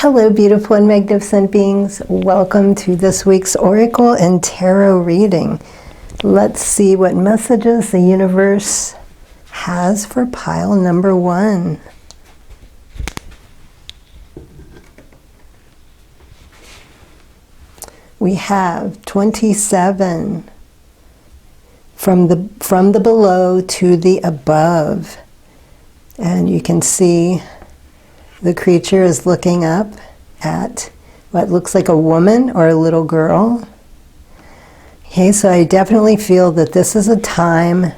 Hello, beautiful and magnificent beings. Welcome to this week's Oracle and Tarot reading. Let's see what messages the universe has for pile number 1. We have 27 from the below to the above. And you can see the creature is looking up at what looks like a woman or a little girl. Okay, so I definitely feel that this is a time,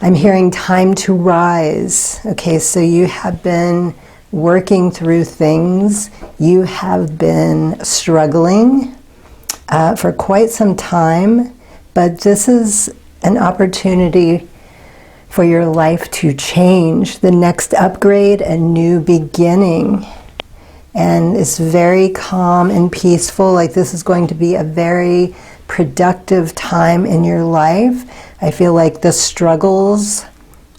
I'm hearing time to rise. Okay, so you have been working through things. You have been struggling for quite some time, but this is an opportunity for your life to change, the next upgrade, a new beginning. And it's very calm and peaceful, like this is going to be a very productive time in your life. I feel like the struggles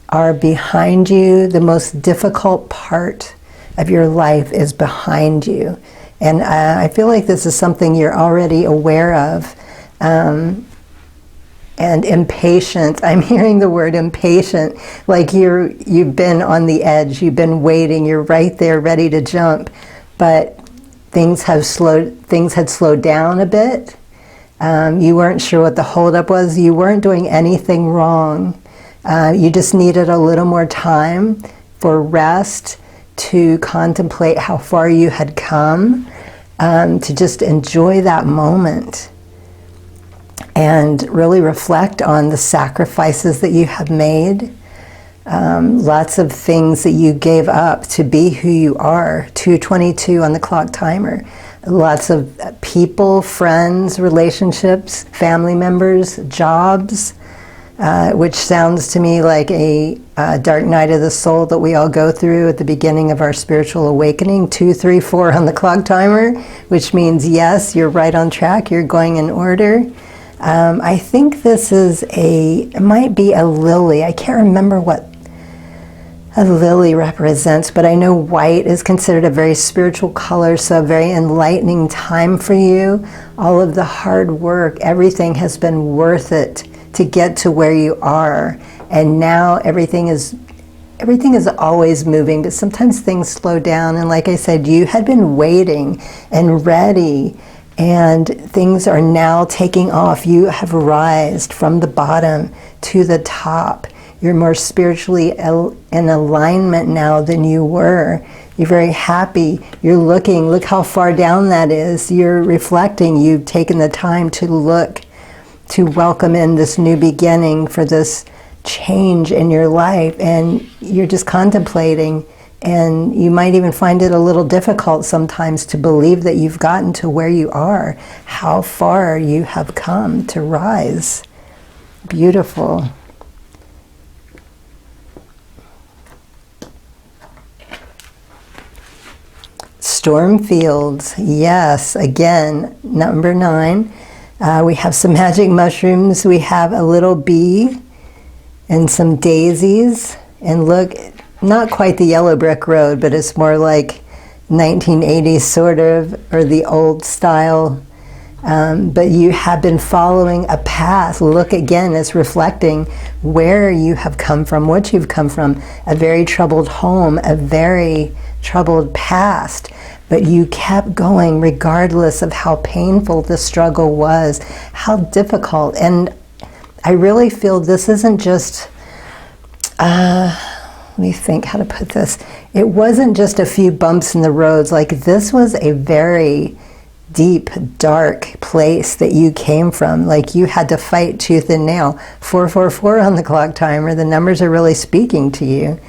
are behind you. The most difficult part of your life is behind you. And I feel like this is something you're already aware of. And impatient, I'm hearing the word impatient, like you've been on the edge, you've been waiting, you're right there ready to jump, but things had slowed down a bit. You weren't sure what the holdup was. You weren't doing anything wrong. You just needed a little more time for rest, to contemplate how far you had come, to just enjoy that moment and really reflect on the sacrifices that you have made. Lots of things that you gave up to be who you are. 2:22 on the clock timer. Lots of people, friends, relationships, family members, jobs, which sounds to me like a dark night of the soul that we all go through at the beginning of our spiritual awakening. 2:34 on the clock timer, which means yes, you're right on track, you're going in order. I think this is it might be a lily. I can't remember what a lily represents, but I know white is considered a very spiritual color, so a very enlightening time for you. All of the hard work, everything has been worth it to get to where you are. And now everything is always moving, but sometimes things slow down. And like I said, you had been waiting and ready, and things are now taking off. You have rised from the bottom to the top. You're more spiritually in alignment now than you were. You're very happy. You're looking, look how far down that is. You're reflecting. You've taken the time to look, to welcome in this new beginning, for this change in your life. And you're just contemplating. And you might even find it a little difficult sometimes to believe that you've gotten to where you are, how far you have come to rise. Beautiful. Storm fields, yes, again, number 9. We have some magic mushrooms. We have a little bee and some daisies. And look, not quite the yellow brick road, but it's more like 1980s sort of, or the old style. But you have been following a path. Look again, it's reflecting where you have come from, what you've come from. A very troubled home, a very troubled past. But you kept going regardless of how painful the struggle was, how difficult. And I really feel this isn't just... let me think how to put this. It wasn't just a few bumps in the roads. Like, this was a very deep, dark place that you came from. Like, you had to fight tooth and nail. 444 on the clock timer. The numbers are really speaking to you.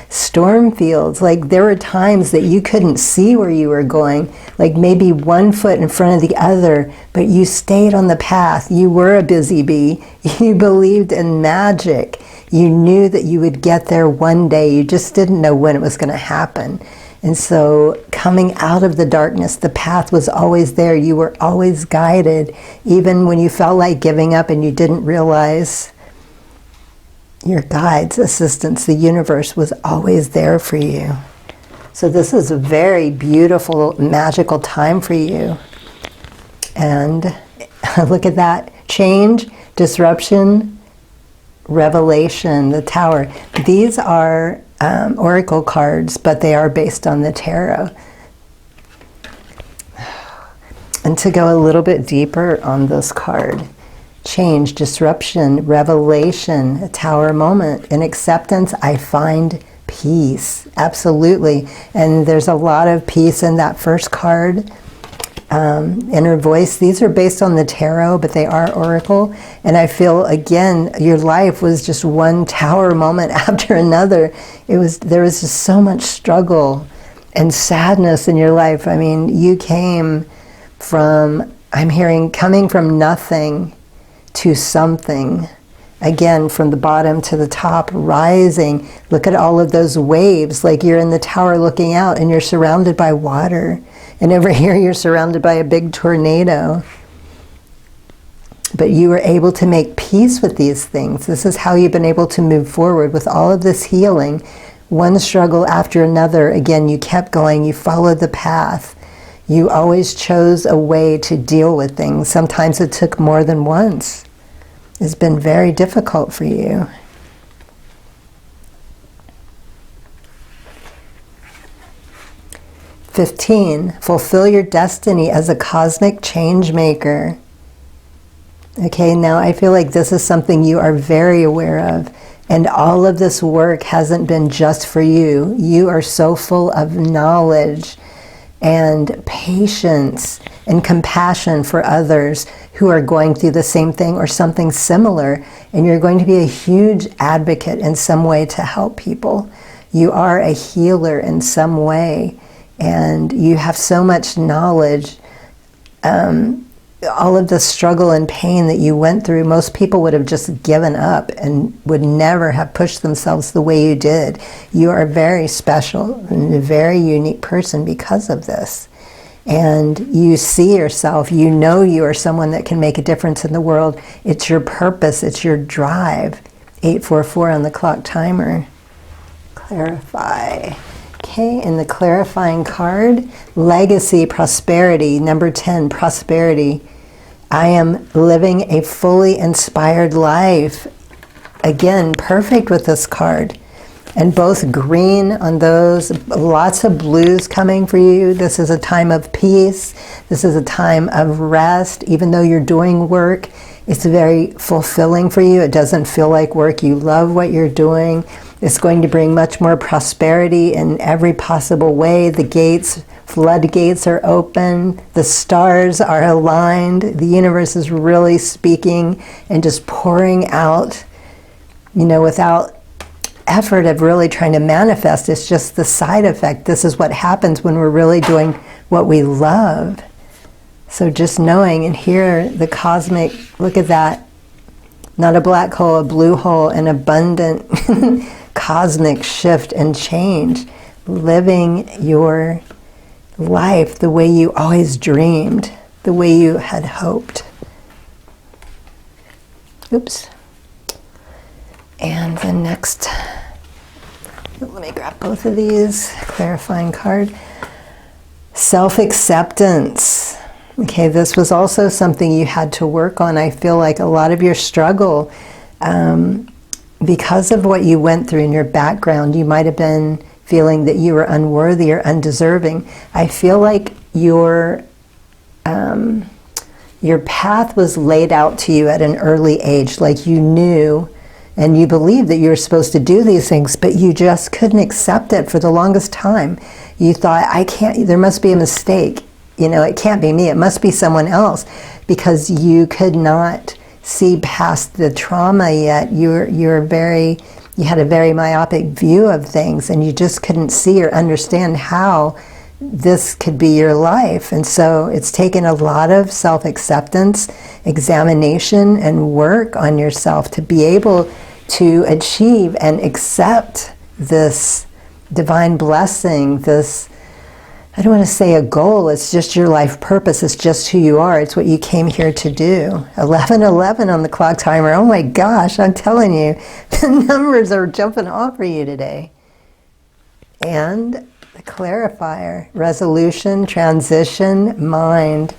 Storm fields. Like, there were times that you couldn't see where you were going. Like, maybe one foot in front of the other, but you stayed on the path. You were a busy bee. You believed in magic. You knew that you would get there one day. You just didn't know when it was going to happen. And so coming out of the darkness, the path was always there. You were always guided, even when you felt like giving up and you didn't realize. Your guides, assistants, the universe was always there for you. So this is a very beautiful, magical time for you. And look at that. Change, disruption, revelation, the Tower. These are oracle cards, but they are based on the tarot. And to go a little bit deeper on this card, change, disruption, revelation, a Tower moment. In acceptance, I find peace. Absolutely. And there's a lot of peace in that first card. Inner voice. These are based on the tarot, but they are oracle. And I feel, again, your life was just one Tower moment after another. There was just so much struggle and sadness in your life. I mean, you came from, I'm hearing, coming from nothing to something. Again, from the bottom to the top, rising. Look at all of those waves, like you're in the tower looking out and you're surrounded by water. And over here you're surrounded by a big tornado. But you were able to make peace with these things. This is how you've been able to move forward with all of this healing. One struggle after another. Again, you kept going. You followed the path. You always chose a way to deal with things. Sometimes it took more than once. It's been very difficult for you. "15, fulfill your destiny as a cosmic change maker." Okay, now I feel like this is something you are very aware of. And all of this work hasn't been just for you. You are so full of knowledge and patience and compassion for others who are going through the same thing or something similar, and you're going to be a huge advocate in some way to help people. You are a healer in some way, and you have so much knowledge. All of the struggle and pain that you went through, most people would have just given up and would never have pushed themselves the way you did. You are very special and a very unique person because of this. And you see yourself, you know you are someone that can make a difference in the world. It's your purpose, it's your drive. 844 on the clock timer. Clarify. Okay, in the clarifying card, legacy, prosperity. Number 10, prosperity. I am living a fully inspired life. Again, perfect with this card. And both green on those, lots of blues coming for you. This is a time of peace. This is a time of rest. Even though you're doing work, it's very fulfilling for you. It doesn't feel like work. You love what you're doing. It's going to bring much more prosperity in every possible way. The gates, floodgates are open. The stars are aligned. The universe is really speaking and just pouring out, you know, without effort of really trying to manifest. It's just the side effect. This is what happens when we're really doing what we love. So just knowing, and here the cosmic, look at that. Not a black hole, a blue hole, an abundant cosmic shift and change. Living your life the way you always dreamed, the way you had hoped. Oops. And the next, let me grab both of these, clarifying card. Self-acceptance. Okay, this was also something you had to work on. I feel like a lot of your struggle, because of what you went through in your background, you might have been feeling that you were unworthy or undeserving. I feel like your path was laid out to you at an early age, like you knew and you believed that you were supposed to do these things, but you just couldn't accept it for the longest time. You thought, I can't, there must be a mistake. You know, it can't be me, it must be someone else, because you could not see past the trauma yet. You had a very myopic view of things, and you just couldn't see or understand how this could be your life. And so it's taken a lot of self-acceptance, examination, and work on yourself to be able to achieve and accept this divine blessing, this, I don't want to say a goal, it's just your life purpose, it's just who you are, it's what you came here to do. 11:11 on the clock timer, oh my gosh, I'm telling you, the numbers are jumping off for you today. And the clarifier. Resolution, transition, mind.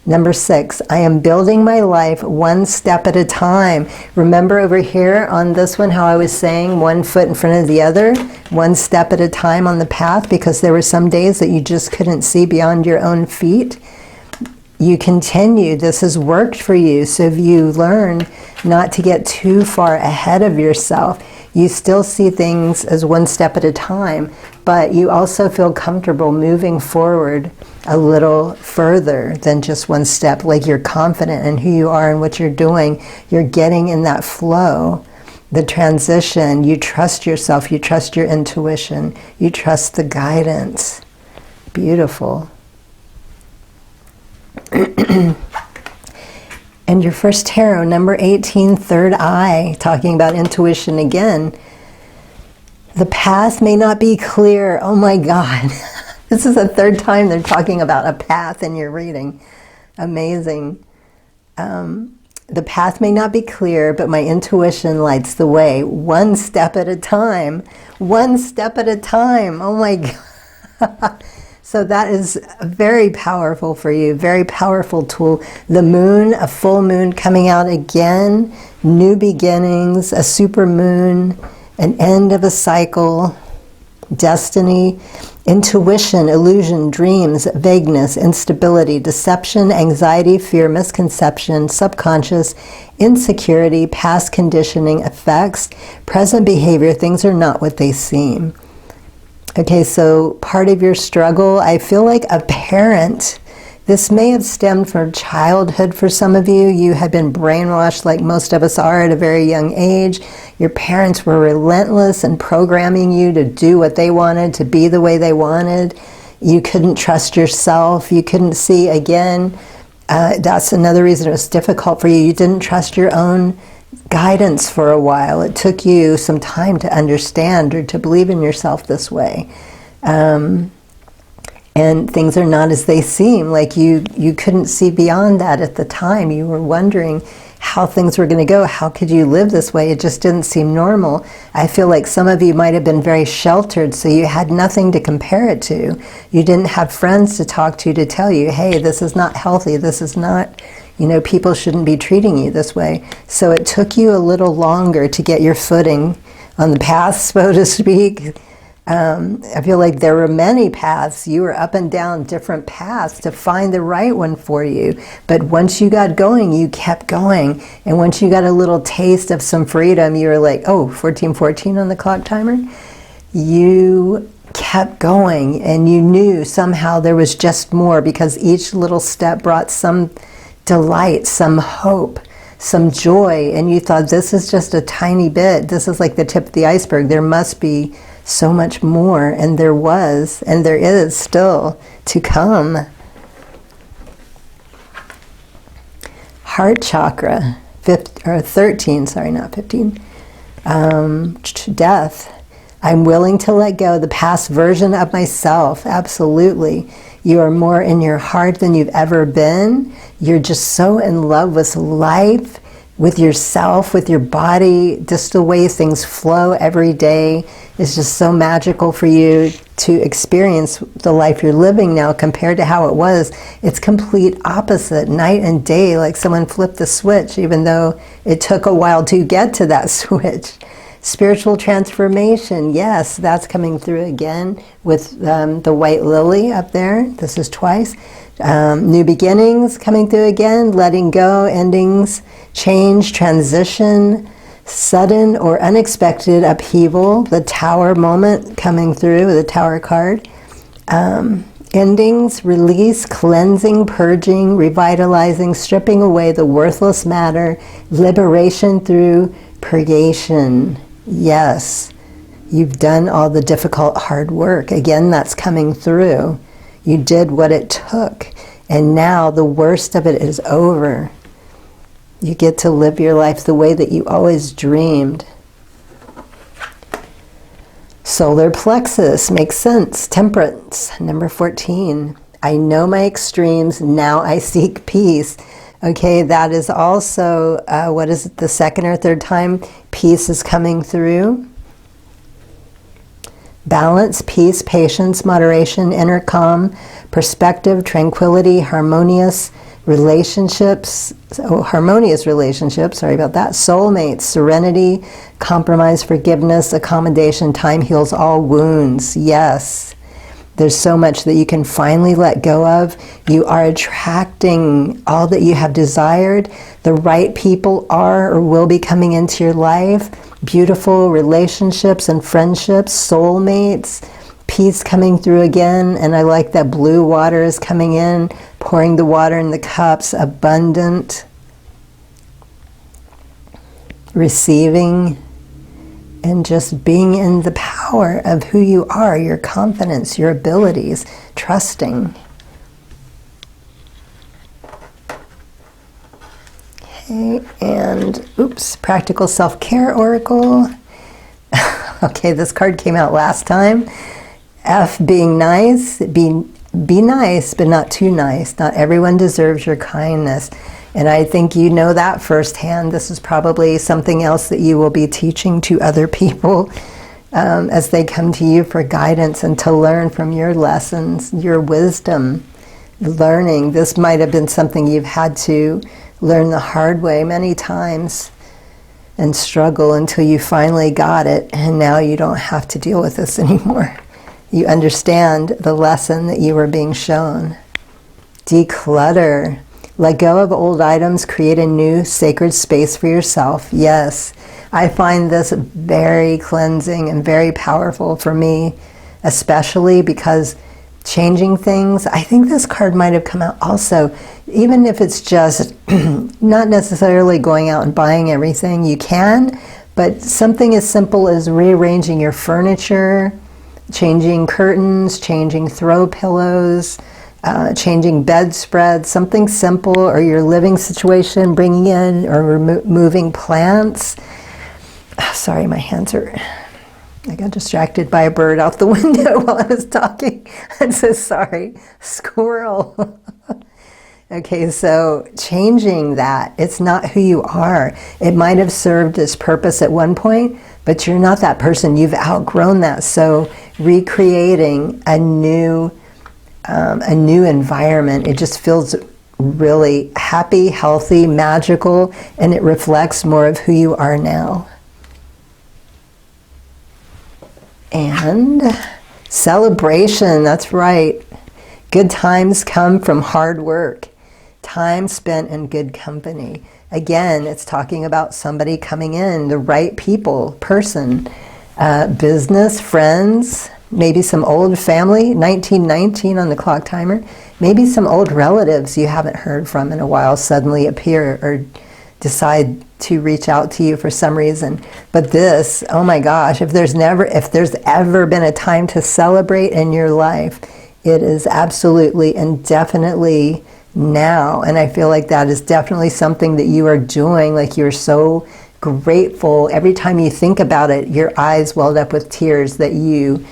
Number 6, I am building my life one step at a time. Remember over here on this one how I was saying one foot in front of the other, one step at a time on the path, because there were some days that you just couldn't see beyond your own feet. You continue. This has worked for you. So if you learn not to get too far ahead of yourself, you still see things as one step at a time, but you also feel comfortable moving forward a little further than just one step, like you're confident in who you are and what you're doing. You're getting in that flow, the transition. You trust yourself, you trust your intuition, you trust the guidance. Beautiful. And your first tarot, number 18, third eye, talking about intuition again. The path may not be clear. Oh my God. This is the third time they're talking about a path in your reading. Amazing. The path may not be clear, but my intuition lights the way. One step at a time. One step at a time. Oh my God. So that is very powerful for you, very powerful tool. The moon, a full moon coming out again, new beginnings, a super moon, an end of a cycle, destiny, intuition, illusion, dreams, vagueness, instability, deception, anxiety, fear, misconception, subconscious, insecurity, past conditioning, effects, present behavior. Things are not what they seem. Okay, so part of your struggle, I feel like a parent, this may have stemmed from childhood for some of you. You had been brainwashed like most of us are at a very young age. Your parents were relentless in programming you to do what they wanted, to be the way they wanted. You couldn't trust yourself. You couldn't see, again, that's another reason it was difficult for you. You didn't trust your own guidance for a while. It took you some time to understand or to believe in yourself this way. And things are not as they seem. Like you couldn't see beyond that at the time. You were wondering how things were going to go. How could you live this way? It just didn't seem normal. I feel like some of you might have been very sheltered, so you had nothing to compare it to. You didn't have friends to talk to tell you, hey, this is not healthy. This is not, people shouldn't be treating you this way. So it took you a little longer to get your footing on the path, so to speak. I feel like there were many paths. You were up and down different paths to find the right one for you. But once you got going, you kept going. And once you got a little taste of some freedom, you were like, oh, 1414 on the clock timer. You kept going, and you knew somehow there was just more, because each little step brought some delight, some hope, some joy. And you thought, this is just a tiny bit. This is like the tip of the iceberg. There must be so much more, and there was, and there is still to come. Heart chakra, 13, sorry, not 15. Death. I'm willing to let go the past version of myself. Absolutely. You are more in your heart than you've ever been. You're just so in love with life, with yourself, with your body. Just the way things flow every day is just so magical for you to experience the life you're living now compared to how it was. It's complete opposite, night and day, like someone flipped the switch, even though it took a while to get to that switch. Spiritual transformation, yes, that's coming through again with the white lily up there. This is twice. New beginnings coming through again, letting go, endings, change, transition, sudden or unexpected upheaval, the tower moment coming through, the tower card. Endings, release, cleansing, purging, revitalizing, stripping away the worthless matter, liberation through purgation. Yes, you've done all the difficult, hard work. Again, that's coming through. You did what it took, and now the worst of it is over. You get to live your life the way that you always dreamed. Solar plexus makes sense. Temperance, number 14. I know my extremes, now I seek peace. Okay, that is also, what is it, the second or third time peace is coming through? balance, peace, patience, moderation, inner calm, perspective, tranquility, harmonious relationships, sorry about that, soulmates, serenity, compromise, forgiveness, accommodation, time heals all wounds. Yes. There's so much that you can finally let go of. You are attracting all that you have desired. The right people are or will be coming into your life. Beautiful relationships and friendships, soulmates, peace coming through again. And I like that blue water is coming in, pouring the water in the cups, abundant, receiving, and just being in the power of who you are, your confidence, your abilities, trusting. Okay, and oops, practical self-care oracle. Okay, this card came out last time. F, being nice. Be nice, but not too nice. Not everyone deserves your kindness. And I think you know that firsthand. This is probably something else that you will be teaching to other people as they come to you for guidance and to learn from your lessons, your wisdom, learning. This might have been something you've had to learn the hard way many times and struggle until you finally got it, and now you don't have to deal with this anymore. You understand the lesson that you were being shown. Declutter. Let go of old items, create a new sacred space for yourself. Yes, I find this very cleansing and very powerful for me, especially because changing things, I think this card might have come out also, even if it's just not necessarily going out and buying everything, you can, but something as simple as rearranging your furniture, changing curtains, changing throw pillows, changing bedspreads, something simple, or your living situation, bringing in or moving plants. Sorry, my hands are, I got distracted by a bird out the window while I was talking. I'm so sorry. Squirrel. Okay, so changing that, it's not who you are. It might have served its purpose at one point, but you're not that person. You've outgrown that. So recreating a new environment, it just feels really happy, healthy, magical, and it reflects more of who you are now. And celebration, that's right. Good times come from hard work. Time spent in good company. Again, it's talking about somebody coming in, the right people, person, business, friends, maybe some old family, 1919 on the clock timer, maybe some old relatives you haven't heard from in a while suddenly appear or decide to reach out to you for some reason. But this, oh my gosh, if there's ever been a time to celebrate in your life, it is absolutely and definitely now. And I feel like that is definitely something that you are doing, like you're so grateful. Every time you think about it, your eyes welled up with tears that you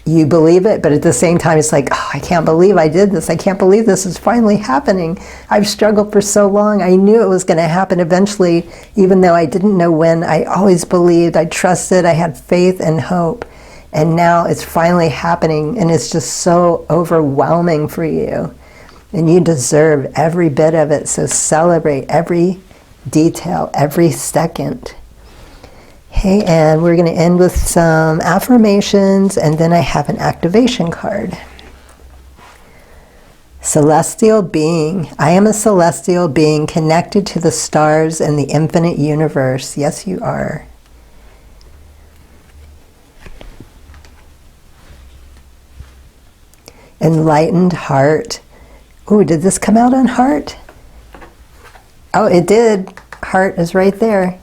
believe it, but at the same time it's like, oh, I can't believe I did this. I can't believe this is finally happening. I've struggled for so long. I knew it was going to happen eventually, even though I didn't know when. I always believed, I trusted, I had faith and hope. And now it's finally happening, and it's just so overwhelming for you. And you deserve every bit of it, so celebrate every detail, every second. Okay, and we're going to end with some affirmations, and then I have an activation card. Celestial being. I am a celestial being connected to the stars and the infinite universe. Yes, you are. Enlightened heart. Ooh, did this come out on heart? Oh, it did. Heart is right there.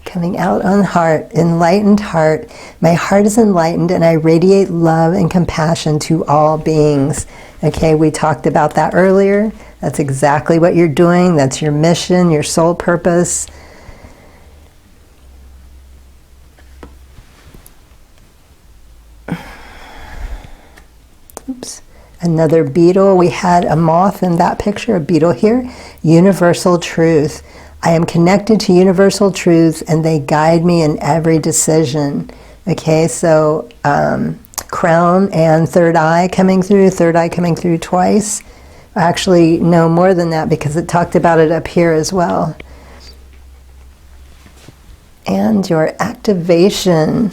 Coming out on heart, enlightened heart. My heart is enlightened and I radiate love and compassion to all beings. Okay, we talked about that earlier. That's exactly what you're doing. That's your mission, your soul purpose. Oops. Another beetle. We had a moth in that picture, a beetle here. Universal truth. I am connected to universal truths and they guide me in every decision. Okay, so crown and third eye coming through twice. Actually, no, more than that, because it talked about it up here as well. And your activation.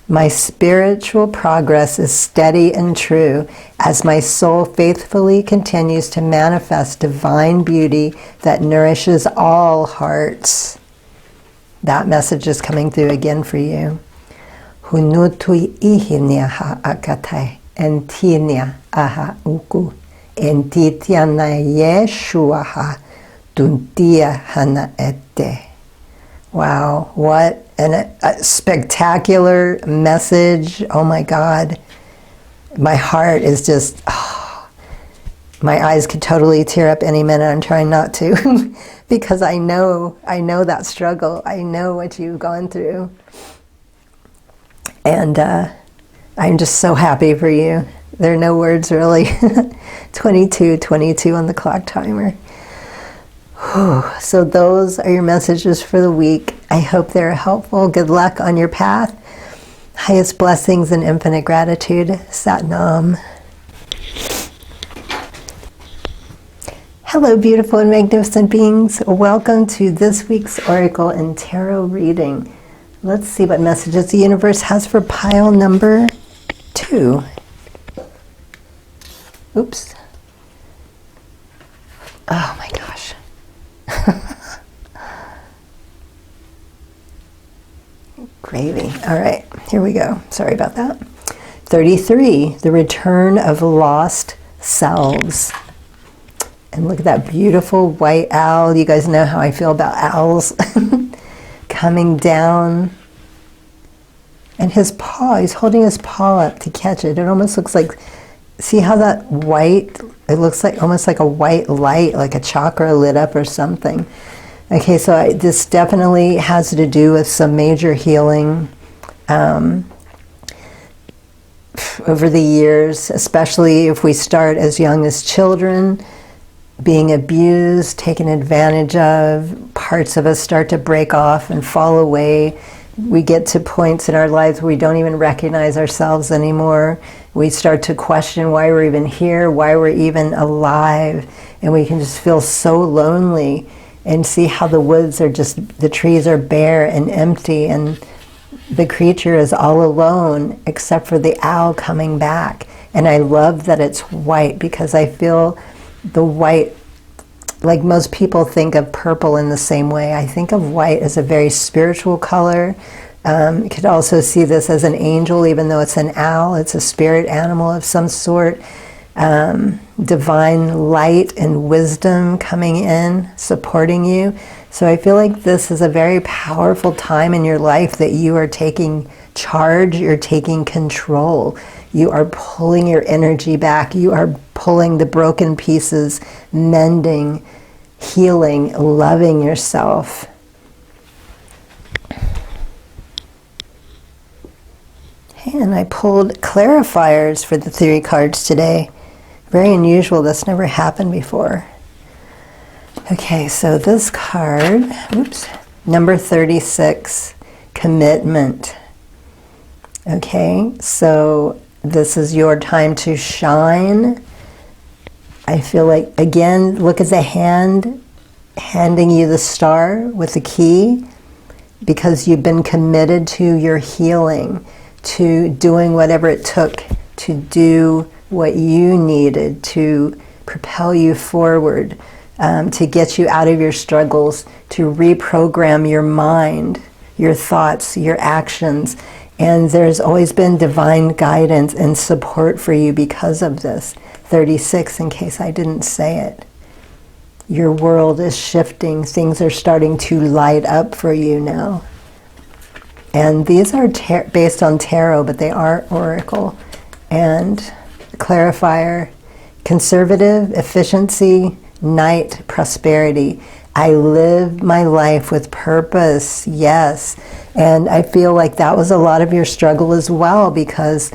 My spiritual progress is steady and true as my soul faithfully continues to manifest divine beauty that nourishes all hearts. That message is coming through again for you. Hunutui ihinia ha akatai entinia aha uku entitiana Yeshua ha duntia hana ete. Wow, what a spectacular message. Oh my God. My heart is just, my eyes could totally tear up any minute. I'm trying not to because I know that struggle. I know what you've gone through. And I'm just so happy for you. There are no words really. 22 on the clock timer. So those are your messages for the week. I hope they're helpful. Good luck on your path. Highest blessings and infinite gratitude. Sat Nam. Hello, beautiful and magnificent beings. Welcome to this week's Oracle and Tarot reading. Let's see what messages the universe has for pile number 2. Oops. Oh my gosh. Gravy. All right, here we go. Sorry about that. 33, the return of lost selves. And look at that beautiful white owl. You guys know how I feel about owls. Coming down. And his paw, he's holding his paw up to catch it. It almost looks like, see how that white, it looks like almost like a white light, like a chakra lit up or something. Okay, so this definitely has to do with some major healing over the years, especially if we start as young as children, being abused, taken advantage of, parts of us start to break off and fall away. We get to points in our lives where we don't even recognize ourselves anymore. We start to question why we're even here, why we're even alive, and we can just feel so lonely. And see how the woods are just, the trees are bare and empty and the creature is all alone except for the owl coming back. And I love that it's white because I feel the white, like most people think of purple in the same way. I think of white as a very spiritual color. You could also see this as an angel, even though it's an owl. It's a spirit animal of some sort. Divine light and wisdom coming in, supporting you. So I feel like this is a very powerful time in your life that you are taking charge, you're taking control. You are pulling your energy back. You are pulling the broken pieces, mending, healing, loving yourself. And I pulled clarifiers for the 3 cards today. Very unusual, this never happened before. Okay, so this card, oops, number 36, commitment. Okay, so this is your time to shine. I feel like, again, look at the hand handing you the star with the key, because you've been committed to your healing, to doing whatever it took to do what you needed to propel you forward, to get you out of your struggles, to reprogram your mind, your thoughts, your actions. And there's always been divine guidance and support for you because of this. 36, in case I didn't say it. Your world is shifting. Things are starting to light up for you now. And these are based on tarot, but they are oracle. And clarifier, conservative, efficiency, night, prosperity. I live my life with purpose, yes. And I feel like that was a lot of your struggle as well, because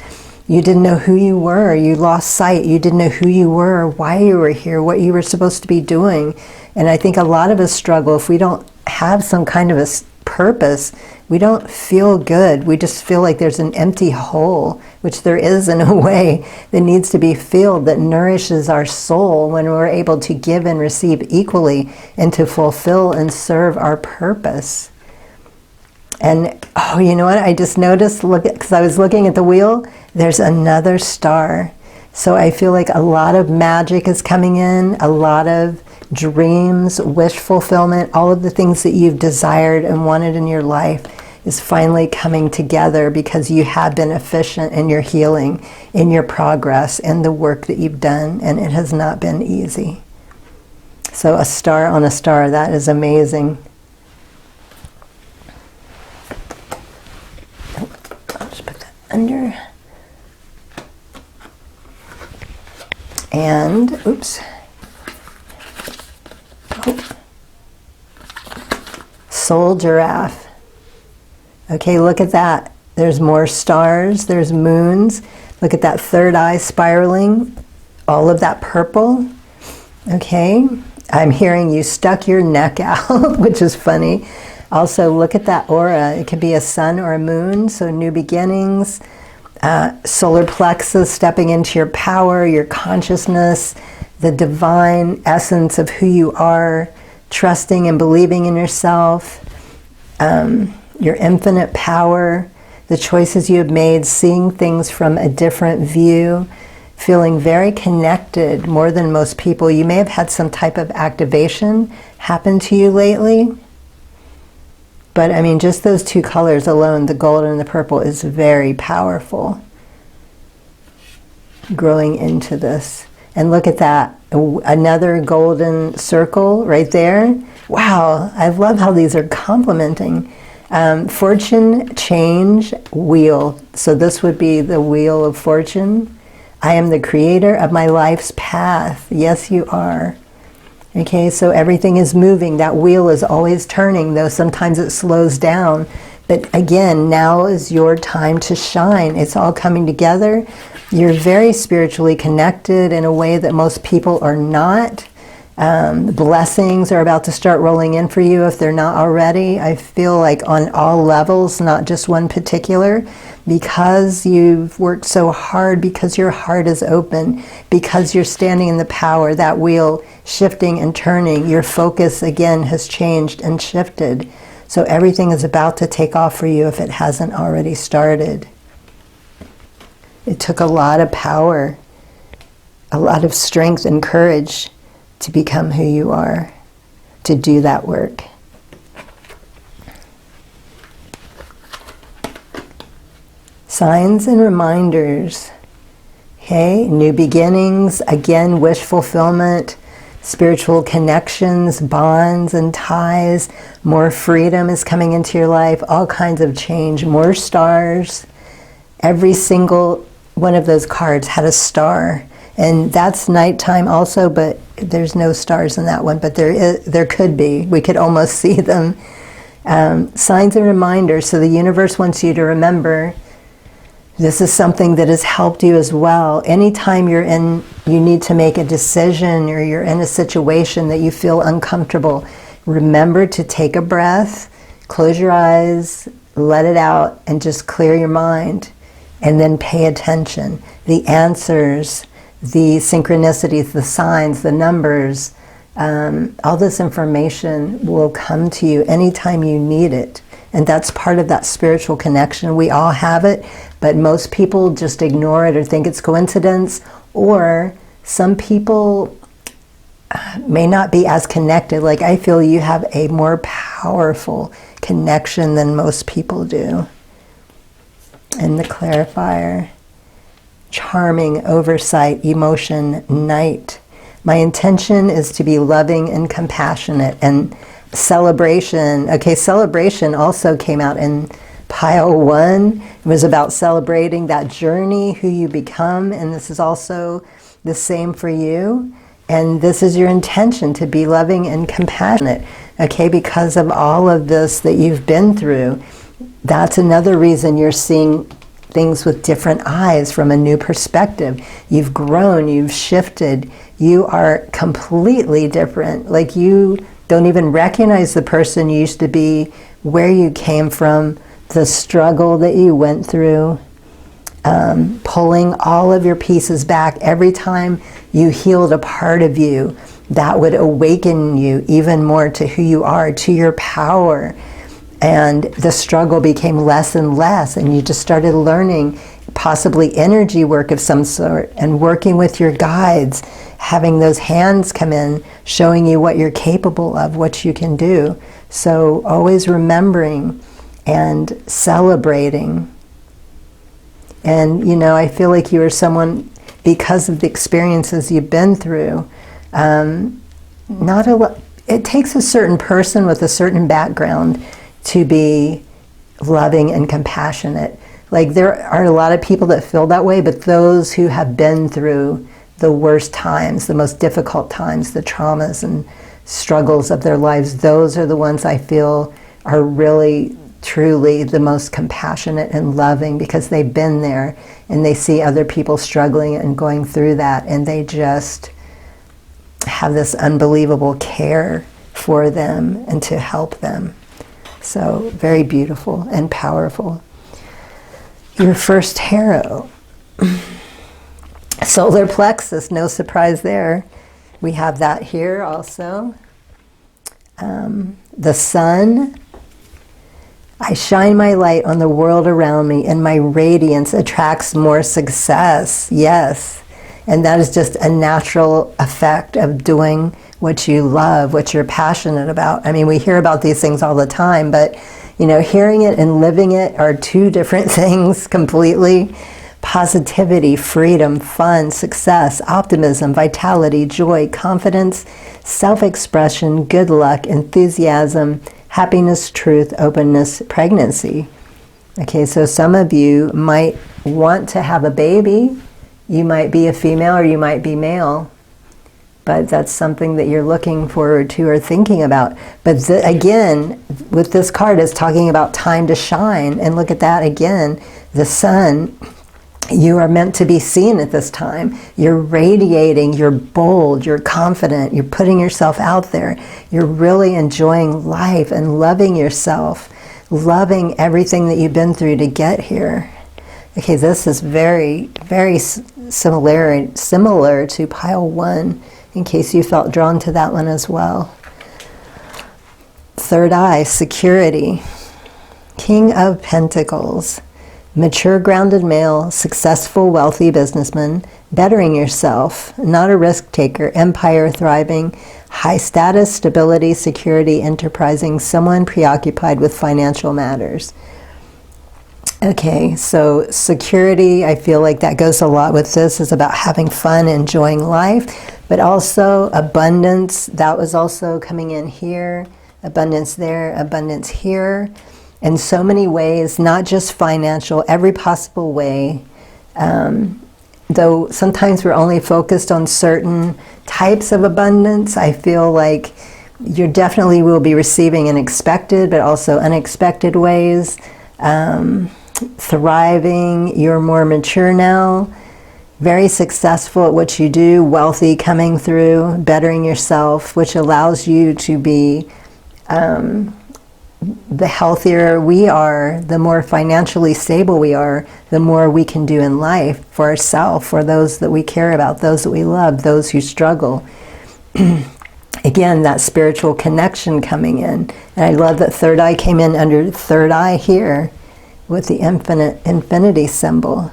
You didn't know who you were. You lost sight. You didn't know who you were, why you were here, what you were supposed to be doing. And I think a lot of us struggle if we don't have some kind of a purpose. We don't feel good. We just feel like there's an empty hole, which there is in a way, that needs to be filled, that nourishes our soul when we're able to give and receive equally and to fulfill and serve our purpose. And, oh, you know what? I just noticed, because I was looking at the wheel, there's another star. So I feel like a lot of magic is coming in, a lot of dreams, wish fulfillment, all of the things that you've desired and wanted in your life is finally coming together because you have been efficient in your healing, in your progress, in the work that you've done, and it has not been easy. So a star on a star, that is amazing. I'll just put that under. And, oops. Oh. Soul giraffe. Okay, look at that. There's more stars, there's moons. Look at that third eye spiraling. All of that purple. Okay, I'm hearing you stuck your neck out, which is funny. Also, look at that aura. It could be a sun or a moon, so new beginnings. Solar plexus, stepping into your power, your consciousness, the divine essence of who you are, trusting and believing in yourself, your infinite power, the choices you have made, seeing things from a different view, feeling very connected more than most people. You may have had some type of activation happen to you lately. But I mean, just those two colors alone, the gold and the purple, is very powerful. Growing into this. And look at that, another golden circle right there. Wow, I love how these are complementing. Fortune change wheel. So this would be the wheel of fortune. I am the creator of my life's path. Yes, you are. Okay, so everything is moving. That wheel is always turning, though sometimes it slows down. But again, now is your time to shine. It's all coming together. You're very spiritually connected in a way that most people are not. Blessings are about to start rolling in for you if they're not already. I feel like on all levels, not just one particular, because you've worked so hard, because your heart is open, because you're standing in the power, that wheel shifting and turning, your focus again has changed and shifted. So everything is about to take off for you if it hasn't already started. It took a lot of power, a lot of strength and courage to become who you are, to do that work. Signs and reminders. Okay, new beginnings, again, wish fulfillment, spiritual connections, bonds and ties, more freedom is coming into your life, all kinds of change, more stars. Every single one of those cards had a star. And that's nighttime also, but there's no stars in that one, but there could be. We could almost see them. Signs and reminders. So the universe wants you to remember this is something that has helped you as well. Anytime you need to make a decision or you're in a situation that you feel uncomfortable, remember to take a breath, close your eyes, let it out, and just clear your mind. And then pay attention. The answers, the synchronicities, the signs, the numbers, all this information will come to you anytime you need it. And that's part of that spiritual connection. We all have it, but most people just ignore it or think it's coincidence, or some people may not be as connected. Like I feel you have a more powerful connection than most people do. And the clarifier, charming, oversight, emotion, night. My intention is to be loving and compassionate. And celebration. Okay, celebration also came out in pile 1. It was about celebrating that journey, who you become. And this is also the same for you. And this is your intention, to be loving and compassionate. Okay, because of all of this that you've been through. That's another reason you're seeing things with different eyes from a new perspective. You've grown, you've shifted, you are completely different. Like you don't even recognize the person you used to be, where you came from, the struggle that you went through, pulling all of your pieces back. Every time you healed a part of you, that would awaken you even more to who you are, to your power. And the struggle became less and less, and you just started learning possibly energy work of some sort and working with your guides, having those hands come in, showing you what you're capable of, what you can do. So always remembering and celebrating. And, you know, I feel like you are someone, because of the experiences you've been through, it takes a certain person with a certain background to be loving and compassionate. Like there are a lot of people that feel that way, but those who have been through the worst times, the most difficult times, the traumas and struggles of their lives, those are the ones I feel are really, truly the most compassionate and loving, because they've been there and they see other people struggling and going through that, and they just have this unbelievable care for them and to help them. So very beautiful and powerful. Your first tarot. Solar plexus, no surprise there. We have that here also. The sun. I shine my light on the world around me, and my radiance attracts more success. Yes. And that is just a natural effect of doing what you love, what you're passionate about. I mean, we hear about these things all the time, but, you know, hearing it and living it are two different things completely. Positivity, freedom, fun, success, optimism, vitality, joy, confidence, self-expression, good luck, enthusiasm, happiness, truth, openness, pregnancy. Okay, so some of you might want to have a baby. You might be a female or you might be male, but that's something that you're looking forward to or thinking about. But again, with this card, it's talking about time to shine. And look at that again, the sun. You are meant to be seen at this time. You're radiating, you're bold, you're confident, you're putting yourself out there. You're really enjoying life and loving yourself, loving everything that you've been through to get here. Okay, this is very, very similar to pile 1, in case you felt drawn to that one as well. Third eye, security. King of Pentacles. Mature, grounded male, successful, wealthy businessman, bettering yourself, not a risk taker, empire thriving, high status, stability, security, enterprising, someone preoccupied with financial matters. Okay, so security, I feel like that goes a lot with this, is about having fun, enjoying life, but also abundance. That was also coming in here, abundance there, abundance here. In so many ways, not just financial, every possible way. Though sometimes we're only focused on certain types of abundance, I feel like you definitely will be receiving in expected, but also unexpected ways. Thriving, you're more mature now, very successful at what you do, wealthy coming through, bettering yourself, which allows you to be, the healthier we are, the more financially stable we are, the more we can do in life for ourselves, for those that we care about, those that we love, those who struggle. Again, that spiritual connection coming in. And I love that third eye came in under third eye here with the infinity symbol.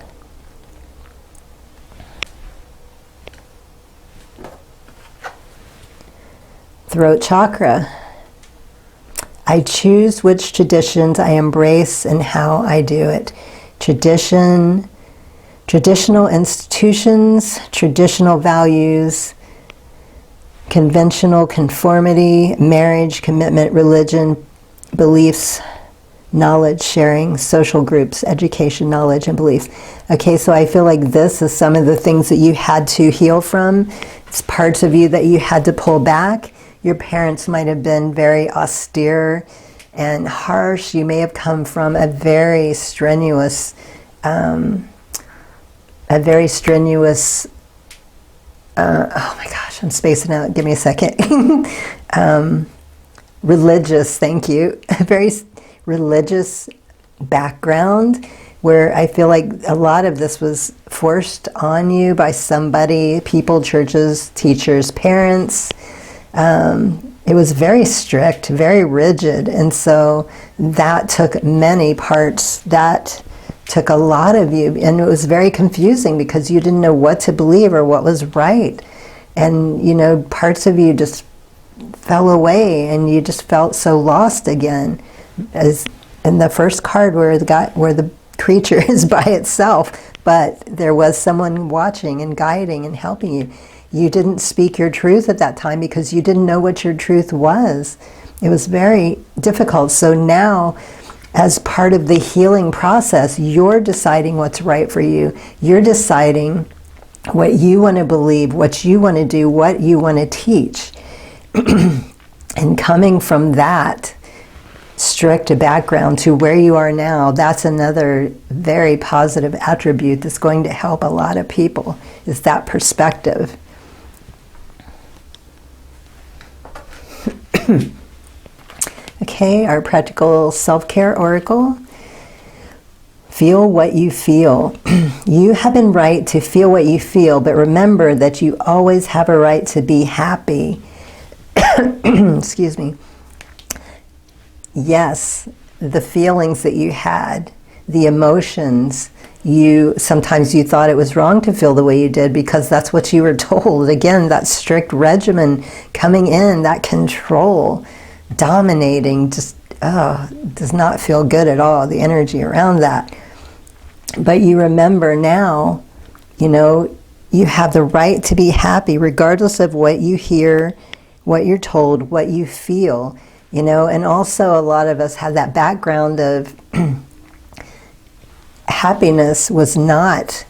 Throat chakra. I choose which traditions I embrace and how I do it. Traditional institutions, traditional values, conventional conformity, marriage, commitment, religion, beliefs, knowledge sharing, social groups, education, knowledge, and beliefs. Okay, so I feel like this is some of the things that you had to heal from. It's parts of you that you had to pull back. Your parents might have been very austere and harsh. You may have come from a very strenuous a very strenuous, oh my gosh, I'm spacing out, give me a second. Religious, thank you, a very religious background where I feel like a lot of this was forced on you by somebody, people, churches, teachers, parents. It was very strict, very rigid, and so that took many parts. That took a lot of you, and it was very confusing because you didn't know what to believe or what was right. And, you know, parts of you just fell away and you just felt so lost again. As in the first card where the creature is by itself, but there was someone watching and guiding and helping you. You didn't speak your truth at that time because you didn't know what your truth was. It was very difficult. So now, as part of the healing process, you're deciding what's right for you. You're deciding what you want to believe, what you want to do, what you want to teach. And coming from that strict background to where you are now, that's another very positive attribute that's going to help a lot of people, is that perspective. Okay, our practical self-care oracle. Feel what you feel. You have been right to feel what you feel, but remember that you always have a right to be happy. Excuse me. Yes, the feelings that you had, the emotions, sometimes you thought it was wrong to feel the way you did because that's what you were told. Again, that strict regimen coming in, that control, dominating, just does not feel good at all, the energy around that. But you remember now, you know, you have the right to be happy regardless of what you hear, what you're told, what you feel, you know. And also a lot of us have that background of happiness was not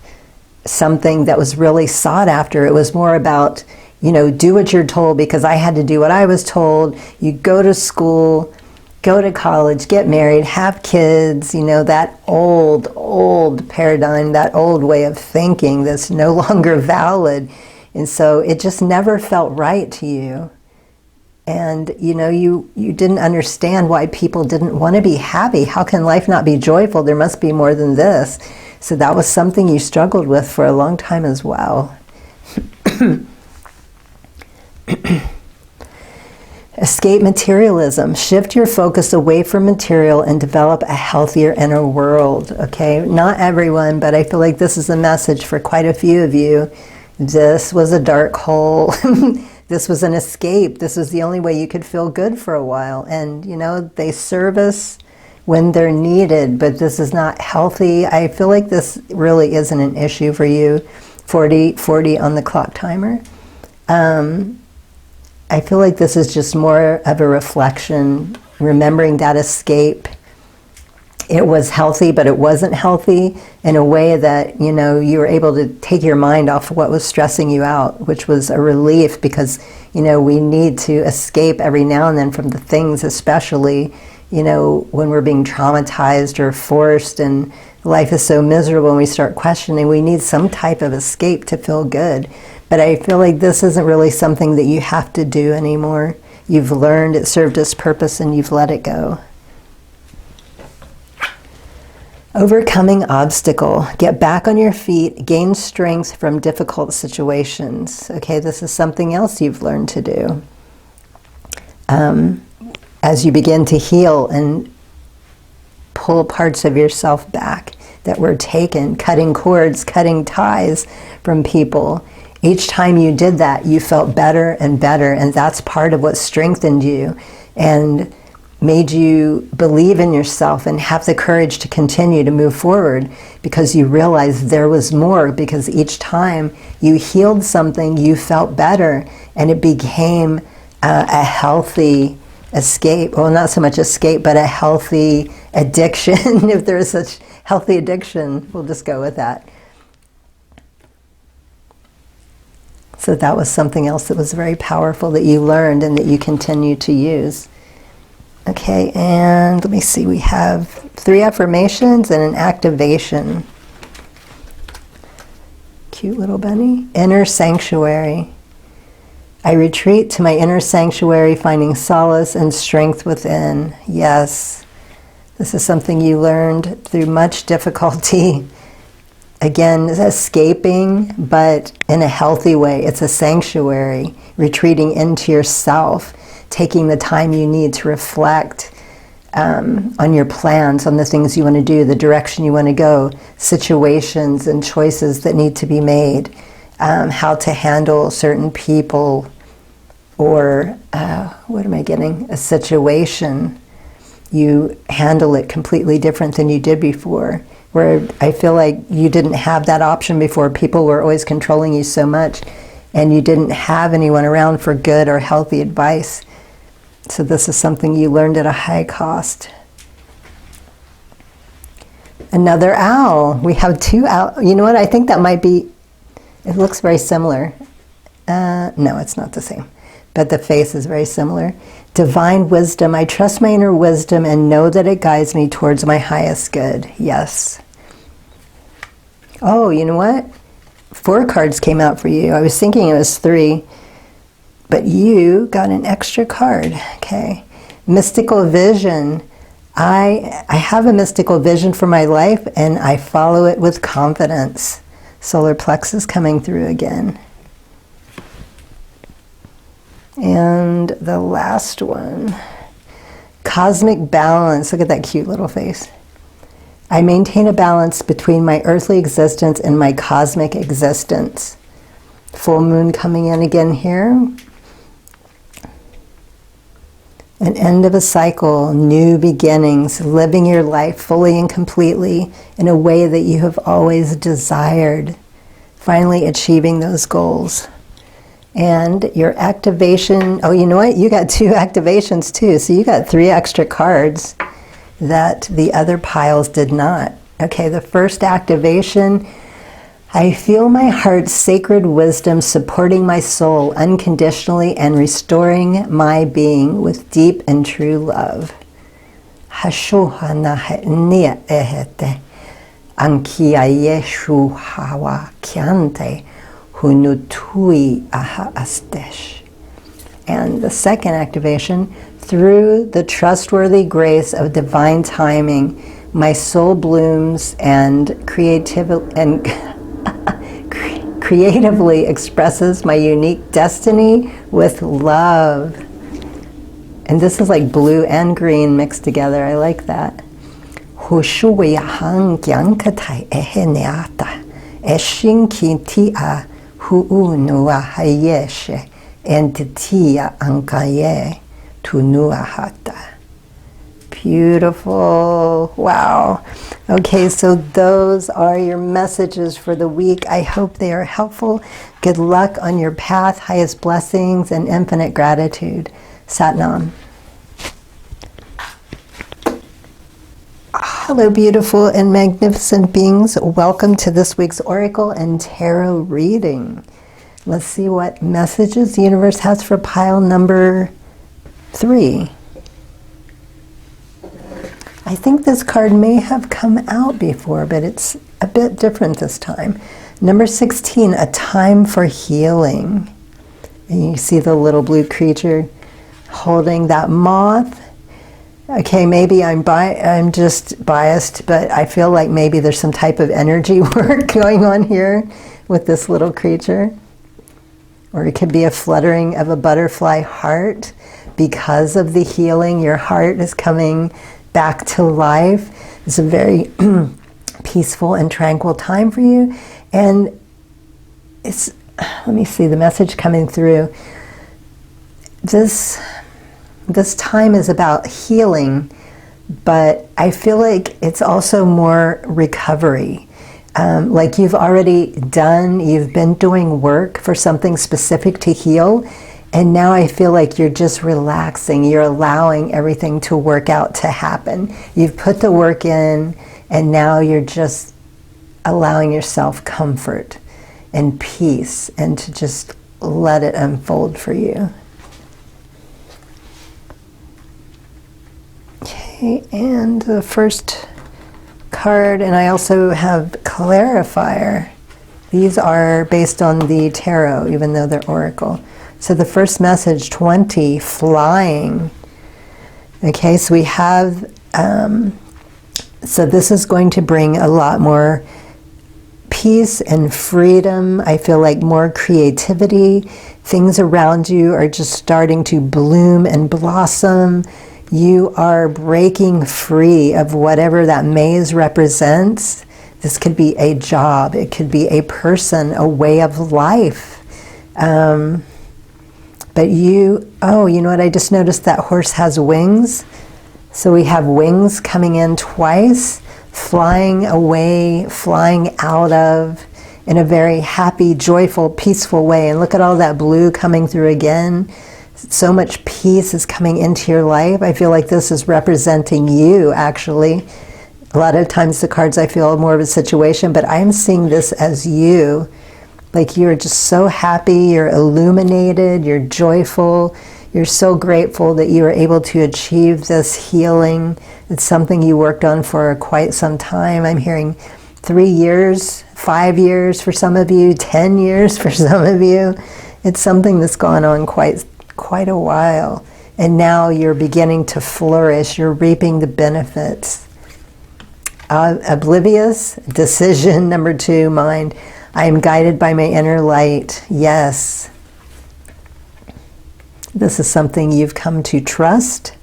something that was really sought after. It was more about, you know, do what you're told because I had to do what I was told. You go to school, go to college, get married, have kids, you know, that old paradigm, that old way of thinking that's no longer valid. And so it just never felt right to you. And, you know, you didn't understand why people didn't want to be happy. How can life not be joyful? There must be more than this. So that was something you struggled with for a long time as well. Escape materialism. Shift your focus away from material and develop a healthier inner world. Okay, not everyone, but I feel like this is a message for quite a few of you. This was a dark hole. This was an escape. This was the only way you could feel good for a while. And, you know, they serve us when they're needed, but this is not healthy. I feel like this really isn't an issue for you. 40 on the clock timer. I feel like this is just more of a reflection, remembering that escape. It was healthy, but it wasn't healthy in a way that, you know, you were able to take your mind off what was stressing you out, which was a relief because, you know, we need to escape every now and then from the things, especially, you know, when we're being traumatized or forced and life is so miserable and we start questioning, we need some type of escape to feel good. But I feel like this isn't really something that you have to do anymore. You've learned, it served its purpose, and you've let it go. Overcoming obstacle. Get back on your feet, gain strength from difficult situations. Okay, this is something else you've learned to do. As you begin to heal and pull parts of yourself back that were taken, cutting cords, cutting ties from people. Each time you did that, you felt better and better, and that's part of what strengthened you and made you believe in yourself and have the courage to continue to move forward because you realized there was more, because each time you healed something, you felt better, and it became a healthy escape. Well, not so much escape, but a healthy addiction. If there is such healthy addiction, we'll just go with that. So that was something else that was very powerful that you learned and that you continue to use. Okay, and let me see, we have 3 affirmations and an activation. cute little bunny. Inner sanctuary. I retreat to my inner sanctuary, finding solace and strength within. Yes, this is something you learned through much difficulty. Again, escaping, but in a healthy way. It's a sanctuary, retreating into yourself, taking the time you need to reflect on your plans, on the things you want to do, the direction you want to go, situations and choices that need to be made, how to handle certain people, or a situation. You handle it completely different than you did before. Where I feel like you didn't have that option before. People were always controlling you so much, and you didn't have anyone around for good or healthy advice. So this is something you learned at a high cost. Another owl. We have two owls. You know what? I think that might be, it looks very similar. No, it's not the same. But the face is very similar. Divine wisdom. I trust my inner wisdom and know that it guides me towards my highest good. Yes. Oh, you know what? 4 cards came out for you. I was thinking it was 3, but you got an extra card. Okay. Mystical vision. I have a mystical vision for my life, and I follow it with confidence. Solar plexus coming through again. And the last one, cosmic balance. Look at that cute little face. I maintain a balance between my earthly existence and my cosmic existence. Full moon coming in again here. An end of a cycle, new beginnings, living your life fully and completely in a way that you have always desired. Finally achieving those goals. And your activation, oh, you know what? You got 2 activations too. So you got 3 extra cards that the other piles did not. Okay, the first activation, I feel my heart's sacred wisdom supporting my soul unconditionally and restoring my being with deep and true love. Hashohana nia ehete, ankia yeshu hawa kiante. Hunutui aha astesh. And the second activation, through the trustworthy grace of divine timing, my soul blooms and creatively expresses my unique destiny with love. And this is like blue and green mixed together. I like that. Hushuya hang yankatai eheneata eshinkitia hu'unua hayeshe entitia ankaye tunuahata. Beautiful. Wow. Okay, so those are your messages for the week. I hope they are helpful. Good luck on your path, highest blessings, and infinite gratitude. Sat Nam. Hello, beautiful and magnificent beings. Welcome to this week's Oracle and Tarot reading. Let's see what messages the universe has for pile number 3. I think this card may have come out before, but it's a bit different this time. Number 16, a time for healing. And you see the little blue creature holding that moth. Okay, maybe I'm just biased, but I feel like maybe there's some type of energy work going on here with this little creature. Or it could be a fluttering of a butterfly heart. Because of the healing, your heart is coming back to life. It's a very peaceful and tranquil time for you. And it's, let me see the message coming through. This time is about healing, but I feel like it's also more recovery. Like you've been doing work for something specific to heal, and now I feel like you're just relaxing. You're allowing everything to work out, to happen. You've put the work in, and now you're just allowing yourself comfort and peace, and to just let it unfold for you. Okay, and the first card, and I also have clarifier. These are based on the tarot, even though they're oracle. So the first message, 20, flying. Okay, so we have, so this is going to bring a lot more peace and freedom. I feel like more creativity. Things around you are just starting to bloom and blossom. You are breaking free of whatever that maze represents. This could be a job, it could be a person, a way of life. But you know what, I just noticed that horse has wings. So we have wings coming in twice, flying away, flying out of, in a very happy, joyful, peaceful way. And look at all that blue coming through again. So much peace is coming into your life. I feel like this is representing you, actually. A lot of times the cards, I feel more of a situation, but I'm seeing this as you. Like you're just so happy, you're illuminated, you're joyful, you're so grateful that you were able to achieve this healing. It's something you worked on for quite some time. I'm hearing 3 years, 5 years for some of you, 10 years for some of you. It's something that's gone on quite a while. And now you're beginning to flourish, you're reaping the benefits. Oblivious, decision, number 2, mind. I am guided by my inner light. Yes. This is something you've come to trust,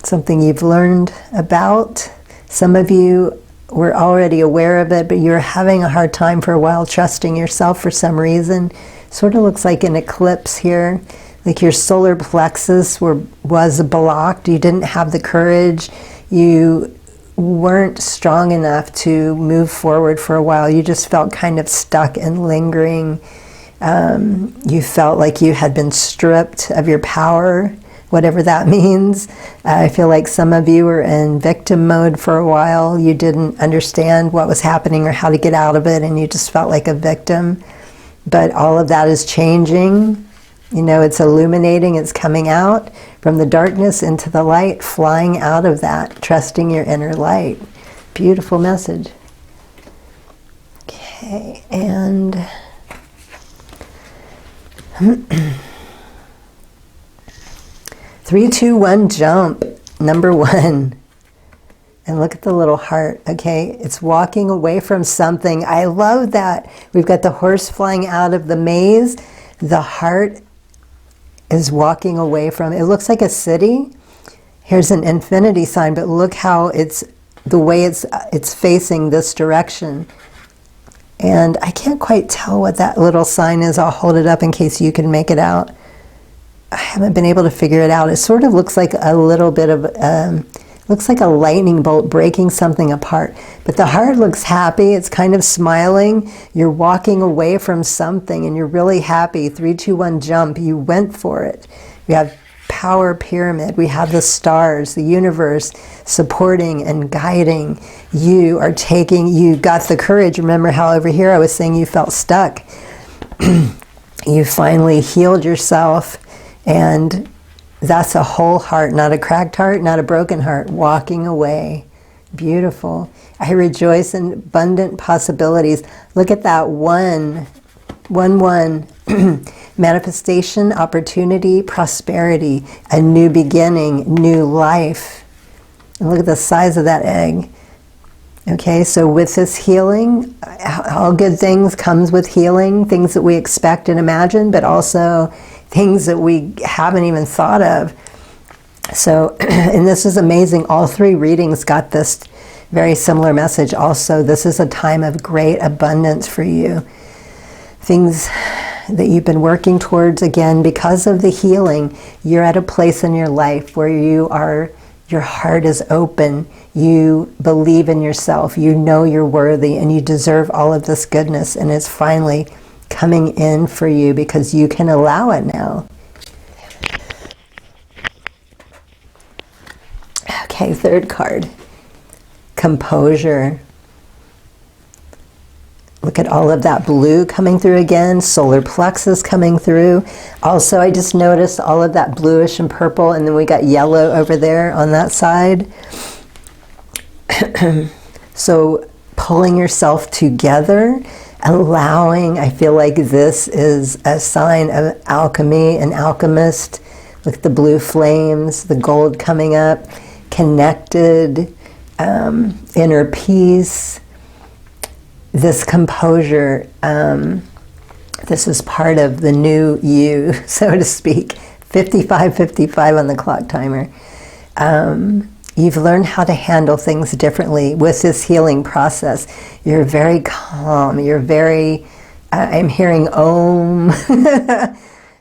something you've learned about. Some of you were already aware of it, but you're having a hard time for a while trusting yourself for some reason. Sort of looks like an eclipse here, like your solar plexus was blocked. You didn't have the courage. You weren't strong enough to move forward for a while. You just felt kind of stuck and lingering. You felt like you had been stripped of your power, whatever that means. I feel like some of you were in victim mode for a while. You didn't understand what was happening or how to get out of it, and you just felt like a victim. But all of that is changing. You know, it's illuminating, it's coming out from the darkness into the light, flying out of that, trusting your inner light. Beautiful message. Okay, and 3, 2, 1, jump. Number 1. And look at the little heart, okay? It's walking away from something. I love that. We've got the horse flying out of the maze. The heart is walking away from, it looks like a city. Here's an infinity sign, but look how it's, the way it's facing this direction. And I can't quite tell what that little sign is. I'll hold it up in case you can make it out. I haven't been able to figure it out. It sort of looks like a little bit of, looks like a lightning bolt breaking something apart. But the heart looks happy. It's kind of smiling. You're walking away from something and you're really happy. 3, 2, 1, jump. You went for it. We have power pyramid. We have the stars, the universe supporting and guiding. You are taking, you got the courage. Remember how over here I was saying you felt stuck. You finally healed yourself, and that's a whole heart, not a cracked heart, not a broken heart, walking away. Beautiful. I rejoice in abundant possibilities. Look at that 1, 1, 1. Manifestation, opportunity, prosperity, a new beginning, new life. And look at the size of that egg. Okay, so with this healing, all good things comes with healing, things that we expect and imagine, but also things that we haven't even thought of. So, and this is amazing. All 3 readings got this very similar message also. This is a time of great abundance for you. Things that you've been working towards, again, because of the healing, you're at a place in your life where your heart is open, you believe in yourself, you know you're worthy, and you deserve all of this goodness, and it's finally coming in for you because you can allow it now. Okay, 3rd card, composure. Look at all of that blue coming through again, solar plexus coming through. Also, I just noticed all of that bluish and purple, and then we got yellow over there on that side. So pulling yourself together, allowing, I feel like this is a sign of alchemy, an alchemist with the blue flames, the gold coming up, connected, inner peace, this composure. This is part of the new you, so to speak. 55 on the clock timer. You've learned how to handle things differently with this healing process. You're very calm. You're very, I'm hearing Om.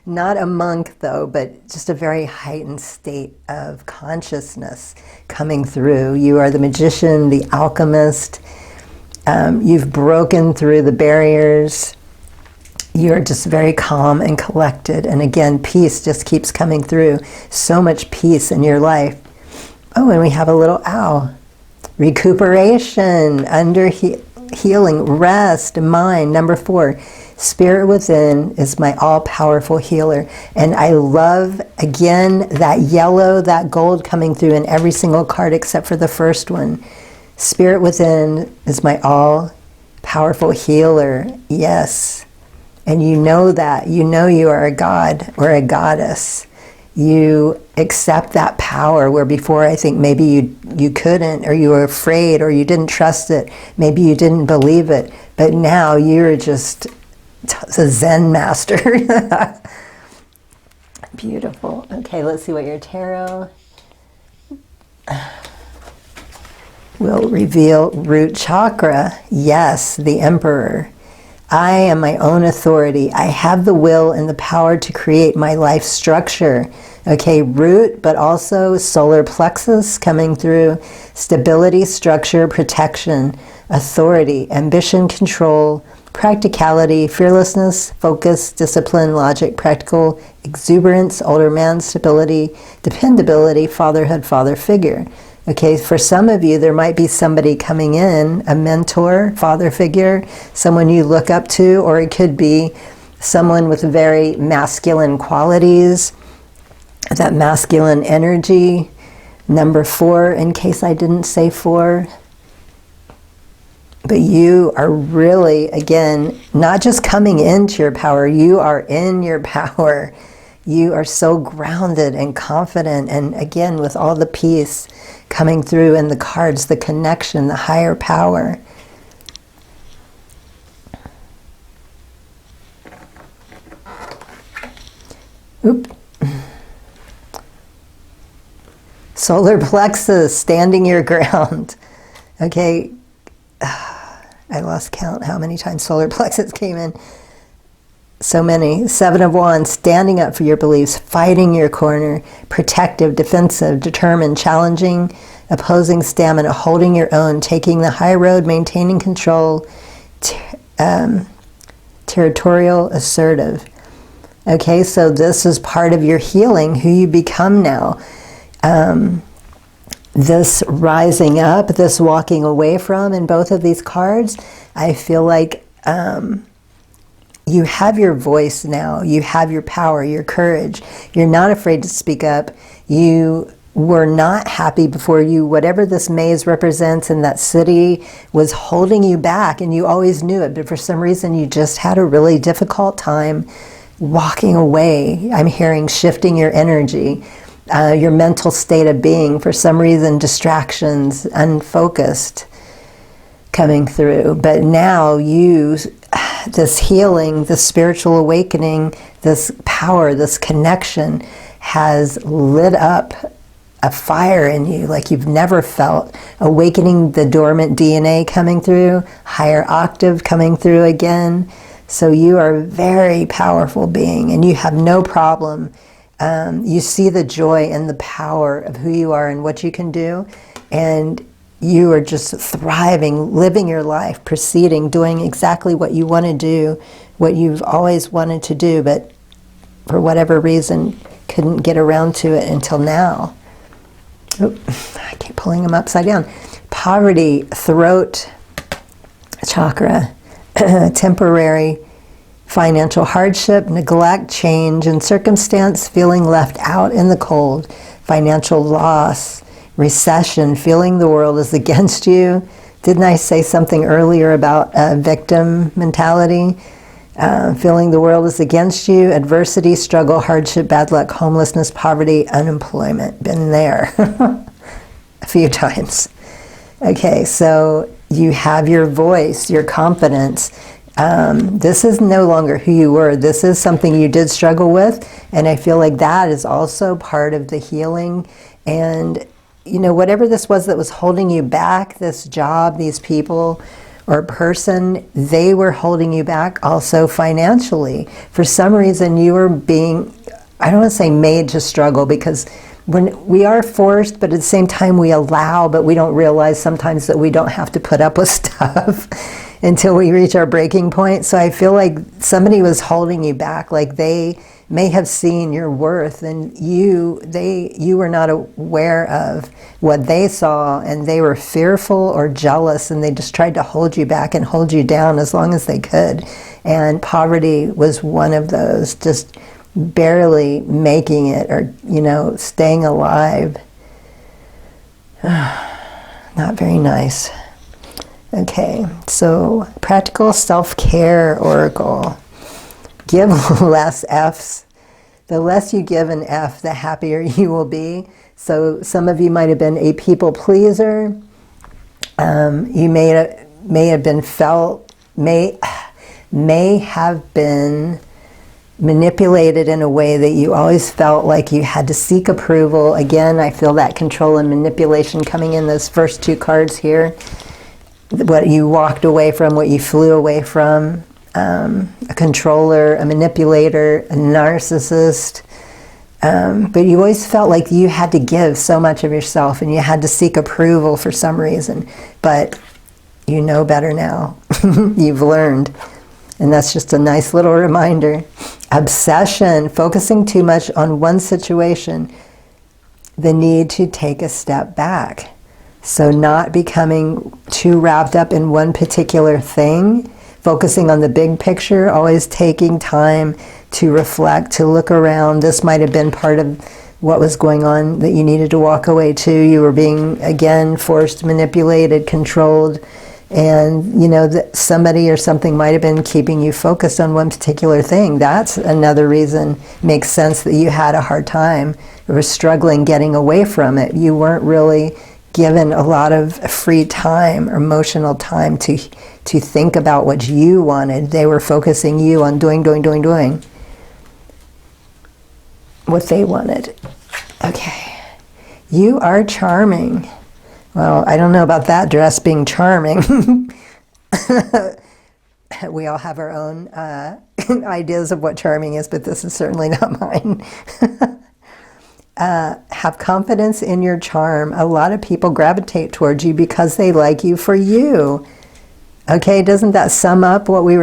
Not a monk though, but just a very heightened state of consciousness coming through. You are the magician, the alchemist. You've broken through the barriers. You're just very calm and collected. And again, peace just keeps coming through. So much peace in your life. Oh, and we have a little owl. Recuperation, healing, rest, mind. Number 4, spirit within is my all-powerful healer. And I love, again, that yellow, that gold coming through in every single card except for the first one. Spirit within is my all-powerful healer. Yes. And you know that. You know you are a god or a goddess. You accept that power where before I think maybe you couldn't, or you were afraid, or you didn't trust it. Maybe you didn't believe it. But now you're just a Zen master. Beautiful. Okay, let's see what your tarot will reveal. Root chakra. Yes, the Emperor. I am my own authority. I have the will and the power to create my life structure. Okay, root, but also solar plexus coming through. Stability, structure, protection, authority, ambition, control, practicality, fearlessness, focus, discipline, logic, practical, exuberance, older man, stability, dependability, fatherhood, father figure. Okay, for some of you, there might be somebody coming in, a mentor, father figure, someone you look up to, or it could be someone with very masculine qualities, that masculine energy. Number 4, in case I didn't say 4. But you are really, again, not just coming into your power, you are in your power. You are so grounded and confident, and again, with all the peace coming through in the cards, the connection, the higher power. Oop. Solar plexus, standing your ground. Okay, I lost count how many times solar plexus came in. So many. 7 of Wands, standing up for your beliefs, fighting your corner, protective, defensive, determined, challenging, opposing stamina, holding your own, taking the high road, maintaining control, territorial, assertive. Okay, so this is part of your healing, who you become now. This rising up, this walking away from in both of these cards, I feel like you have your voice now. You have your power, your courage. You're not afraid to speak up. You were not happy before. You, whatever this maze represents in that city was holding you back, and you always knew it, but for some reason you just had a really difficult time walking away. I'm hearing shifting your energy, your mental state of being. For some reason, distractions, unfocused coming through. But now this healing, this spiritual awakening, this power, this connection has lit up a fire in you like you've never felt. Awakening the dormant DNA coming through, higher octave coming through again. So you are a very powerful being, and you have no problem. You see the joy and the power of who you are and what you can do, and you are just thriving, living your life, proceeding, doing exactly what you want to do, what you've always wanted to do, but for whatever reason couldn't get around to it until now. Oop, I keep pulling them upside down. Poverty, throat chakra, temporary financial hardship, neglect, change in circumstance, feeling left out in the cold, financial loss, recession, feeling the world is against you, Didn't I say something earlier about victim mentality? Feeling the world is against you, adversity, struggle, hardship, bad luck, homelessness, poverty, unemployment. Been there a few times. Okay, so you have your voice, your confidence. This is no longer who you were. This is something you did struggle with, and I feel like that is also part of the healing. And you know, whatever this was that was holding you back, this job, these people, or person, they were holding you back also financially. For some reason, you were being, I don't want to say made to struggle, because when we are forced, but at the same time we allow, but we don't realize sometimes that we don't have to put up with stuff until we reach our breaking point. So I feel like somebody was holding you back, like they may have seen your worth, and you were not aware of what they saw, and they were fearful or jealous, and they just tried to hold you back and hold you down as long as they could. And poverty was one of those, just barely making it, or you know, staying alive. Not very nice. Okay, so practical self-care oracle. Give less Fs. The less you give an F, the happier you will be. So some of you might have been a people pleaser. You may have been manipulated in a way that you always felt like you had to seek approval. Again, I feel that control and manipulation coming in those first two cards here. What you walked away from, what you flew away from. A controller, a manipulator, a narcissist. But you always felt like you had to give so much of yourself, and you had to seek approval for some reason. But you know better now. You've learned. And that's just a nice little reminder. Obsession, focusing too much on one situation. The need to take a step back. So not becoming too wrapped up in one particular thing. Focusing on the big picture, always taking time to reflect, to look around. This might have been part of what was going on that you needed to walk away to. You were being, again, forced, manipulated, controlled, and you know that somebody or something might have been keeping you focused on one particular thing. That's another reason. Makes sense that you had a hard time. You were struggling getting away from it. You weren't really given a lot of free time or emotional time to think about what you wanted. They were focusing you on doing what they wanted. Okay. You are charming. Well, I don't know about that dress being charming. We all have our own ideas of what charming is, but this is certainly not mine. Have confidence in your charm. A lot of people gravitate towards you because they like you for you. Okay, doesn't that sum up what we've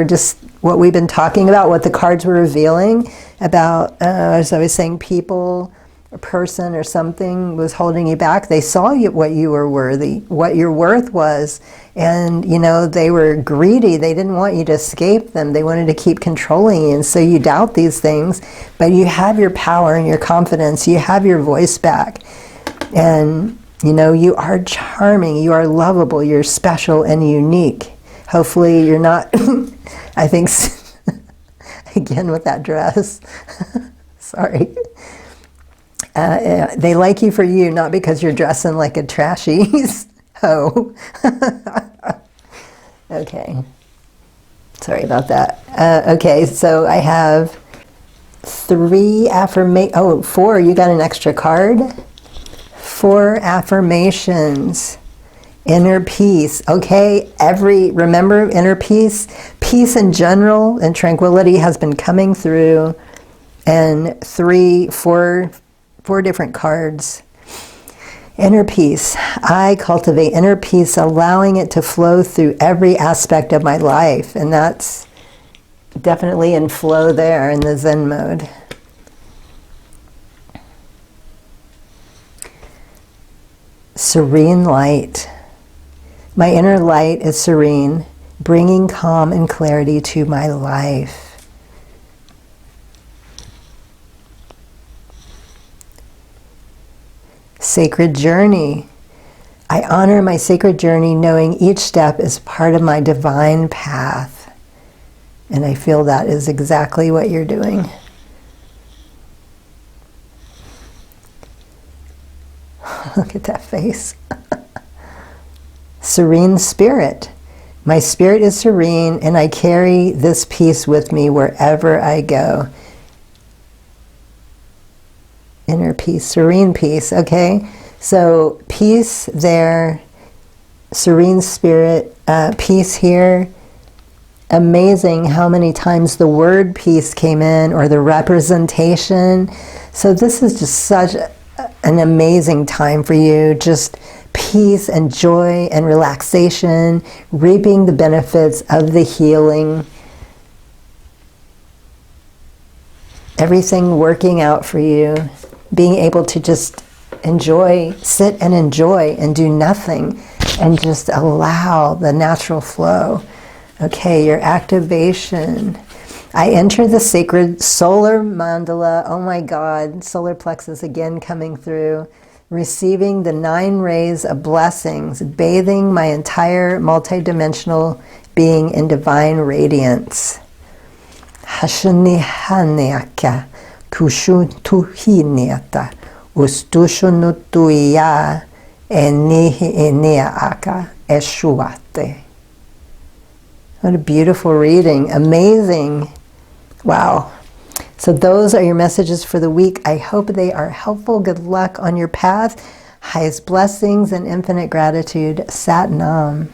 been talking about, what the cards were revealing about, as I was saying, people, a person or something was holding you back. They saw what you were worthy, what your worth was, and you know, they were greedy. They didn't want you to escape them. They wanted to keep controlling you, and so you doubt these things, but you have your power and your confidence. You have your voice back, and you know, you are charming, you are lovable, you're special and unique. Hopefully you're not, I think, again with that dress, sorry. They like you for you, not because you're dressing like a trashy hoe. Okay. Sorry about that. Okay, so I have 4, you got an extra card. 4 affirmations. Inner peace. Okay, remember inner peace? Peace in general and tranquility has been coming through. And 4 different cards. Inner peace. I cultivate inner peace, allowing it to flow through every aspect of my life. And that's definitely in flow there in the Zen mode. Serene light. My inner light is serene, bringing calm and clarity to my life. Sacred journey. I honor my sacred journey, knowing each step is part of my divine path. And I feel that is exactly what you're doing. Look at that face. Serene spirit. My spirit is serene, and I carry this peace with me wherever I go. Inner peace, serene peace, okay? So peace there, serene spirit, peace here. Amazing how many times the word peace came in, or the representation. So this is just such an amazing time for you. Just peace and joy and relaxation, reaping the benefits of the healing. Everything working out for you. Being able to just enjoy, sit and enjoy and do nothing and just allow the natural flow. Okay, your activation. I enter the sacred solar mandala. Oh my God, solar plexus again coming through. Receiving the 9 rays of blessings, bathing my entire multidimensional being in divine radiance. Hashanihaneaka kushutuhiniata ustushunutuia enihineaka eshuate. What a beautiful reading. Amazing. Wow. So those are your messages for the week. I hope they are helpful. Good luck on your path. Highest blessings and infinite gratitude. Sat Nam.